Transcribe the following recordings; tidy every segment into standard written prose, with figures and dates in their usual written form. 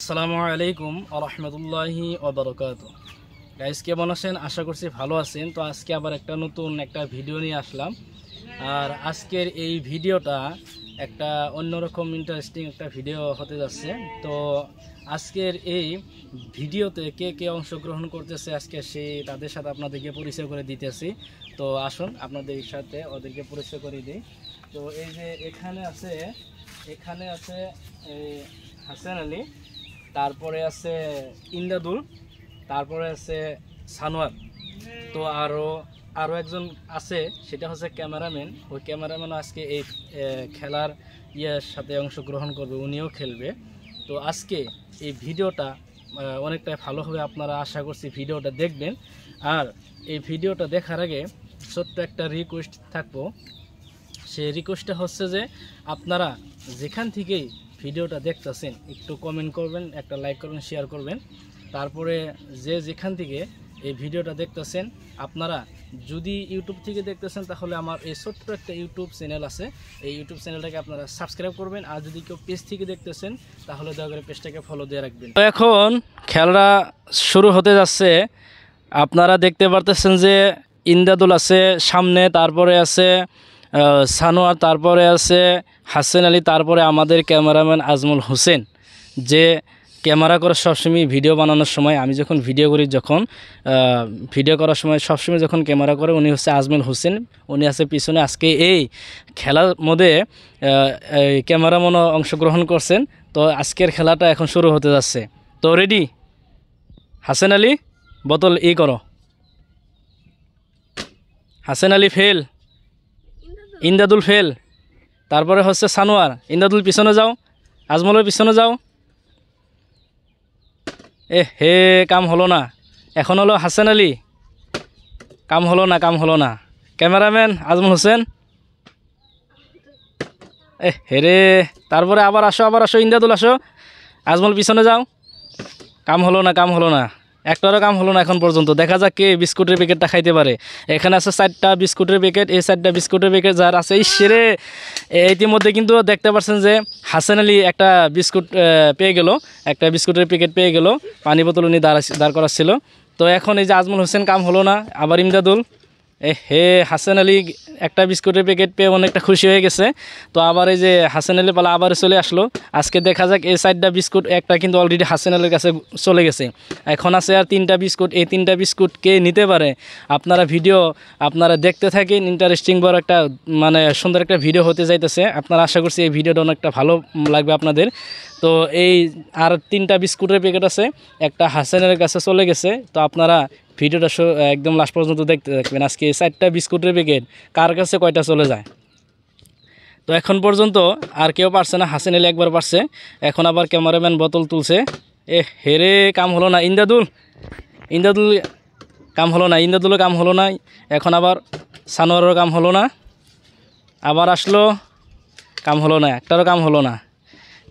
আসসালামু আলাইকুম ওয়া রাহমাতুল্লাহি ওয়া বারাকাতুহু। গাইস, কেমন আছেন? আশা করছি ভালো আছেন। তো আজকে আবার একটা নতুন ভিডিও নিয়ে আসলাম। আর আজকের এই ভিডিওটা একটা অন্যরকম ইন্টারেস্টিং একটা ভিডিও হতে যাচ্ছে। তো আজকের এই ভিডিওতে কে কে অংশগ্রহণ করতেছে আজকে তাদের সাথে আপনাদেরকে পরিচয় করে দিতেছি। তো আসুন আপনাদের সাথে ওদেরকে পরিচয় করে দিই। তো এই যে এখানে আছে হাসান আলী, তারপরে আছে ইন্দাদুল, তারপরে আছে সানোয়ার। তো আরও একজন আছে, সেটা হচ্ছে ক্যামেরাম্যান। ওই ক্যামেরাম্যানও আজকে এই খেলার সাথে অংশগ্রহণ করবে, উনিও খেলবে। তো আজকে এই ভিডিওটা অনেকটাই ভালো হবে, আপনারা আশা করছি ভিডিওটা দেখবেন। আর এই ভিডিওটা দেখার আগে ছোট্ট একটা রিকোয়েস্ট থাকবো। সেই রিকোয়েস্টটা হচ্ছে যে আপনারা যেখান থেকেই ভিডিওটা দেখতেছেন একটু কমেন্ট করবেন, একটা লাইক করবেন, শেয়ার করবেন। তারপরে যেখান থেকে এই ভিডিওটা দেখতেছেন, আপনারা যদি ইউটিউব থেকে দেখতেছেন তাহলে আমার এই ছোট্ট একটা ইউটিউব চ্যানেল আছে, এই ইউটিউব চ্যানেলটাকে আপনারা সাবস্ক্রাইব করবেন। আর যদি কেউ পেজ থেকে দেখতেছেন তাহলে দয়া করে পেজটাকে ফলো দিয়ে রাখবেন। তো এখন খেলাটা শুরু হতে যাচ্ছে। আপনারা দেখতে পারতেছেন যে ইন্দাদুল আছে সামনে, তারপরে আছে সানোয়ার, তারপরে আছে হাসান আলী, তারপরে আমাদের ক্যামেরাম্যান আজমল হোসেন, যে ক্যামেরা করে সবসময় ভিডিও বানানোর সময়, আমি যখন ভিডিও করি, ভিডিও করার সময় সবসময় যখন ক্যামেরা করে, উনি হচ্ছে আজমল হোসেন, উনি আছে পিছনে। আজকে এই খেলার মধ্যে ক্যামেরাম্যানও অংশগ্রহণ করছেন। তো আজকের খেলাটা এখন শুরু হতে যাচ্ছে। তো রেডি? হাসান আলী বোতল করো। হাসান আলী ফেল, ইন্দাদুল ফেল, তারপরে হচ্ছে সানোয়ার। ইন্দাদুল পিছনে যাও, আজমলের পিছনে যাও। হে, কাম হলো না। এখন হলো হাসান আলী, কাম হলো না। ক্যামেরাম্যান আজমল হোসেন, হেরে। তারপরে আবার আসো ইন্দাদুল আসো, আজমল পিছনে যাও। কাম হলো না, একটারও কাম হলো না এখন পর্যন্ত। দেখা যাক কে বিস্কুটের প্যাকেটটা খাইতে পারে। এখানে আছে 4টা বিস্কুটের প্যাকেট, এই 4টা বিস্কুটের প্যাকেট যার আছে, ইসরে ইতিমধ্যে কিন্তু দেখতে পাচ্ছেন যে হাসান আলী একটা বিস্কুট পেয়ে গেল, একটা বিস্কুটের প্যাকেট পেয়ে গেল। পানি বোতল উনি দাঁড় করাচ্ছিল। তো এখন এই যে আজমল হোসেন, কাম হলো না। আবার ইমদাদুল, হাসান আলী একটা বিস্কুটের প্যাকেট পেয়ে অনেকটা খুশি হয়ে গেছে। তো আবার এই যে হাসান আলী পালা আবার চলে আসলো। আজকে দেখা যাক এই 4টা বিস্কুট, একটা কিন্তু অলরেডি হাসান আলীর কাছে চলে গেছে। এখন আছে আর 3টা বিস্কুট। এই 3টা বিস্কুট কে নিতে পারে? আপনারা দেখতে থাকেন। ইন্টারেস্টিং বড় একটা সুন্দর একটা ভিডিও হতে যাইতেছে। আপনারা আশা করছি এই ভিডিওটা অনেকটা ভালো লাগবে আপনাদের। তো এই আর 3টা বিস্কুটের প্যাকেট আছে, একটা হাসানের কাছে চলে গেছে। তো আপনারা ভিডিওটা একদম লাস্ট পর্যন্ত দেখতে থাকবেন। আজকে 4টা বিস্কুটের প্যাকেট কার কাছে কয়টা চলে যায়। তো এখন পর্যন্ত আর কেউ পারছে না, হাসান আলী একবার পারছে। এখন আবার ক্যামেরাম্যান বোতল তুলছে। হেরে, কাম হলো না। ইন্দাদুল কাম হলো না, ইন্দাদুলও কাম হলো না। এখন আবার সানোয়ারেরও কাম হলো না। আবার আসলো, কাম হলো না, একটারও কাম হলো না।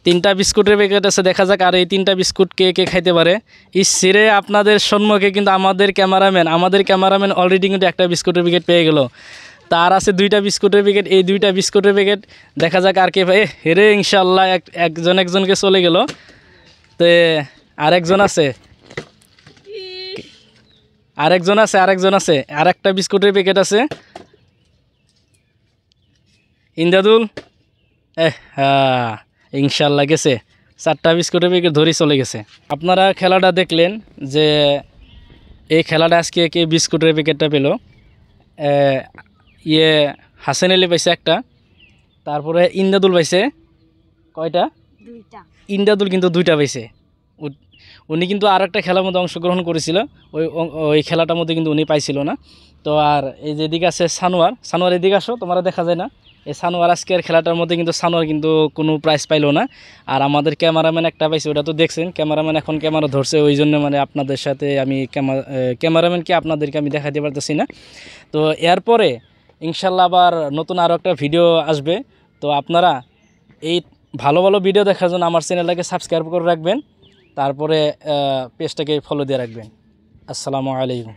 3টা বিস্কুটের প্যাকেট আছে, দেখা যাক আর এই 3টা বিস্কুট কে খাইতে পারে। ইসরে, আপনাদের সম্মুখে কিন্তু আমাদের ক্যামেরাম্যান অলরেডি কিন্তু একটা বিস্কুটের প্যাকেট পেয়ে গেল। তার আছে 2টা বিস্কুটের প্যাকেট। এই 2টা বিস্কুটের প্যাকেট দেখা যাক আর কে পায়। হেরে, ইনশাল্লাহ একজনকে চলে গেল। তো আরেকজন আছে, আর একটা বিস্কুটের প্যাকেট আছে। ইন্দাদুল, হ্যাঁ, ইনশাল্লাহ গেছে। 4টা বিস্কুটের প্যাকেট ধরেই চলে গেছে। আপনারা খেলাটা দেখলেন যে এই খেলাটা আজকে কে বিস্কুটের প্যাকেটটা পেল। হাসান আলী পাইছে একটা, তারপরে ইন্দাদুল পাইছে কয়টা? 2টা। ইন্দাদুল কিন্তু 2টা পাইছে। উনি কিন্তু আর একটা খেলার মধ্যে অংশগ্রহণ করেছিল, ওই খেলাটার মধ্যে কিন্তু উনি পাইছিল না। তো আর এই যে এদিকে আছে সানোয়ার এদিকে আসো, তোমরা দেখা যায় না। এই সানোয়ার আজকের খেলাটার মধ্যে কিন্তু সানোয়ার কিন্তু কোনো প্রাইজ পাইলো না। আর আমাদের ক্যামেরাম্যান একটা পাইছে, ওটা তো দেখছেন। ক্যামেরাম্যান এখন ক্যামেরা ধরছে, ওই জন্য আপনাদের সাথে আমি ক্যামেরাম্যানকে আপনাদেরকে আমি দেখাতে পারতেছি না। তো এরপরে ইনশাল্লাহ আবার নতুন আরও একটা ভিডিও আসবে। তো আপনারা এই ভালো ভিডিও দেখার জন্য আমার চ্যানেলটাকে সাবস্ক্রাইব করে রাখবেন, তারপরে পেজটাকে ফলো দিয়ে রাখবেন। আসসালামু আলাইকুম।